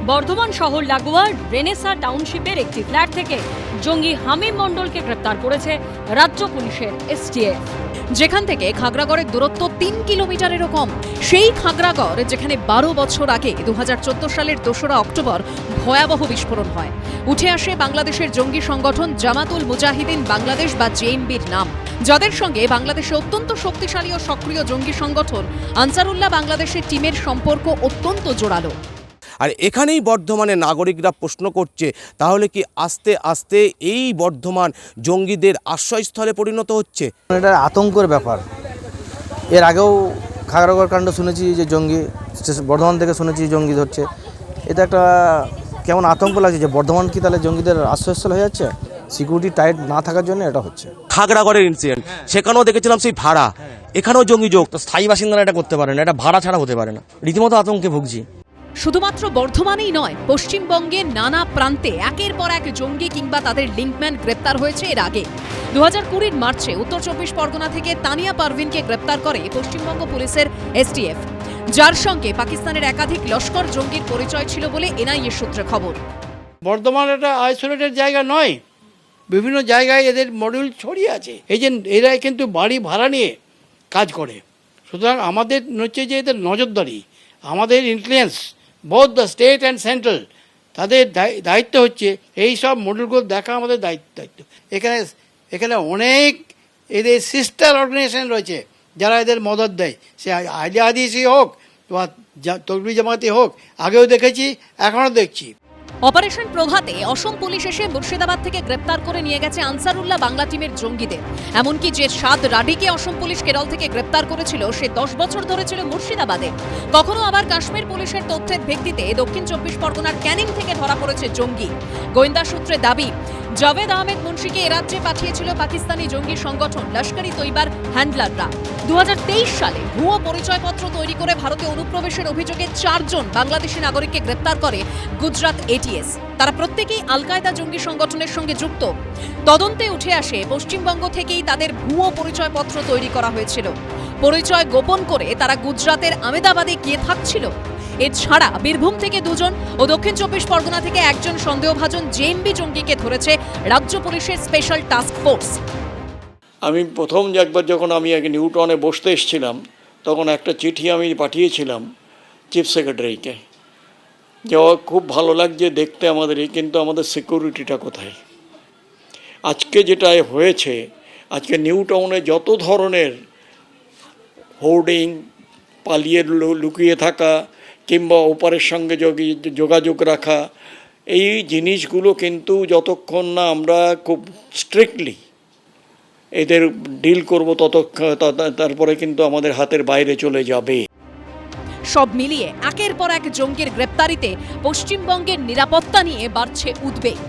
বর্ধমান শহর লাগোয়া রেনেসা টাউনশিপের একটি ফ্ল্যাট থেকে জঙ্গি হামিম মণ্ডলকে গ্রেপ্তার করেছে রাজ্য পুলিশের এসটিএফ। যেখান থেকে খাগড়াগড়ের দূরত্ব ৩ কিলোমিটারেরও কম। সেই খাগড়াগড় যেখানে ১২ বছর আগে ২০১৪ সালের ২রা অক্টোবর ভয়াবহ বিস্ফোরণ হয়। উঠে আসে বাংলাদেশের জঙ্গি সংগঠন জামাতুল মুজাহিদিন বাংলাদেশ বা জেএমবির নাম, যাদের সঙ্গে বাংলাদেশে অত্যন্ত শক্তিশালী ও সক্রিয় জঙ্গি সংগঠন আনসারুল্লাহ বাংলাদেশের টিমের সম্পর্ক অত্যন্ত জোরালো। আর এখানেই বর্ধমানের নাগরিকরা প্রশ্ন করছে, তাহলে কি আস্তে আস্তে এই বর্ধমান জঙ্গিদের আশ্রয়স্থলে পরিণত হচ্ছে? এটা আতঙ্কের ব্যাপার। এর আগেও খাগড়াগড় কাণ্ড শুনেছি যে জঙ্গি, বর্ধমান থেকে শুনেছি জঙ্গি ধরছে। এটা একটা কেমন আতঙ্ক লাগছে যে বর্ধমান কি তাহলে জঙ্গিদের আশ্রয়স্থল হয়ে যাচ্ছে? সিকিউরিটি টাইট না থাকার জন্য এটা হচ্ছে। খাগড়াগড়ের ইনসিডেন্ট, সেখানেও দেখেছিলাম সেই ভাড়া, এখানেও জঙ্গি যোগ। তো স্থায়ী বাসিন্দারা এটা করতে পারে না, এটা ভাড়া ছাড়া হতে পারে না। রীতিমতো আতঙ্কে ভুগছি। শুধুমাত্র বর্ধমানেই নয়, পশ্চিমবঙ্গের নানা প্রান্তে একের পর এক জঙ্গি কিংবা তাদের লিঙ্কম্যান গ্রেপ্তার হয়েছে এর আগে। ২০২০ মার্চে উত্তর চব্বিশ পরগনা থেকে তানিয়া পারভিনকে গ্রেপ্তার করে পশ্চিমবঙ্গ পুলিশের এসটিএফ, যার সঙ্গে পাকিস্তানের একাধিক লস্কর জঙ্গির পরিচয় ছিল বলে এনআইএ সূত্রে খবর। বর্ধমান একটা আইসোলেটেড জায়গা নয়, বিভিন্ন জায়গায় এদের মডিউল ছড়িয়ে আছে। এই যে এরা কিন্তু বাড়ি ভাড়া নিয়ে কাজ করে। সুতরাং আমাদের হচ্ছে যে এদের নজরদারি, আমাদের influence both the state and central, তাদের দায়িত্ব হচ্ছে এই সব মডিউলগুলো দেখা আমাদের দায়িত্ব। এখানে অনেক এদের সিস্টার অর্গানাইজেশন রয়েছে যারা এদের মদত দেয়, সে আহলে হাদিসই হোক বা তকবীর জামাতি হোক। আগেও দেখেছি, এখনও দেখছি। অপারেশন প্রভাতে অসম পুলিশ এসে মুর্শিদাবাদ থেকে গ্রেপ্তার করে নিয়ে গেছে আনসারুল্লাহ বাংলা টিমের জঙ্গিদের। এমনকি যে ৭ রাডিকে অসম পুলিশ কেরল থেকে গ্রেপ্তার করেছিল, সে ১০ বছর ধরে ছিল মুর্শিদাবাদে। কখনো আবার কাশ্মীর পুলিশের তথ্যের ভিত্তিতে দক্ষিণ চব্বিশ পরগনার ক্যানিং থেকে ধরা পড়েছে জঙ্গি। গোয়েন্দা সূত্রে দাবি, জাভেদ আহমেদ মুন্সিকে এ রাজ্যে পাঠিয়েছিল পাকিস্তানি জঙ্গি সংগঠন লস্করি তৈবার হ্যান্ডলাররা। ২০২৩ সালে ভুয়ো পরিচয়পত্র তৈরি করে ভারতে অনুপ্রবেশের অভিযোগে ৪ জন বাংলাদেশি নাগরিককে গ্রেপ্তার করে গুজরাট এটিএস। তারা প্রত্যেকেই আল কায়দা জঙ্গি সংগঠনের সঙ্গে যুক্ত। তদন্তে উঠে আসে পশ্চিমবঙ্গ থেকেই তাদের ভুয়ো পরিচয়পত্র তৈরি করা হয়েছিল। পরিচয় গোপন করে তারা গুজরাতের আমেদাবাদে গিয়ে থাকছিল। এছাড়া বীরভূম থেকে ২ জন ও দক্ষিণ চব্বিশ পরগনা থেকে ১ জন সন্দেহভাজন জেএমবি জঙ্গিকে ধরেছে রাজ্য পুলিশের স্পেশাল টাস্ক ফোর্স। আমি প্রথম একবার যখন আমি এক নিউটনে বসতে এসেছিলাম, তখন একটা চিঠি আমি পাঠিয়েছিলাম চিফ সেক্রেটারিকে, যে খুব ভালো লাগছে দেখতে আমাদের, কিন্তু আমাদের সিকিউরিটিটা কোথায়? আজকে যেটা হয়েছে, আজকে নিউ টাউনে যত ধরনের হোর্ডিং, পালিয়ে লুকিয়ে থাকা কিংবা ওপারের সঙ্গে যোগাযোগ রাখা, এই জিনিসগুলো কিন্তু যতক্ষণ না আমরা খুব স্ট্রিক্টলি এদের ডিল করব, তারপরে কিন্তু আমাদের হাতের বাইরে চলে যাবে। সব মিলিয়ে একের পর এক জঙ্গির গ্রেপ্তারিতে পশ্চিমবঙ্গের নিরাপত্তা নিয়ে বাড়ছে উদ্বেগ।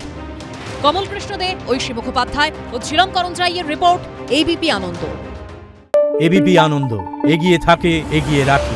কমল কৃষ্ণ দে, ঐশী মুখোপাধ্যায় ও ঝিলম করঞ্জাইয়ের রিপোর্ট, এবিপি আনন্দ। এবিপি আনন্দ, এগিয়ে থাকে, এগিয়ে রাখে।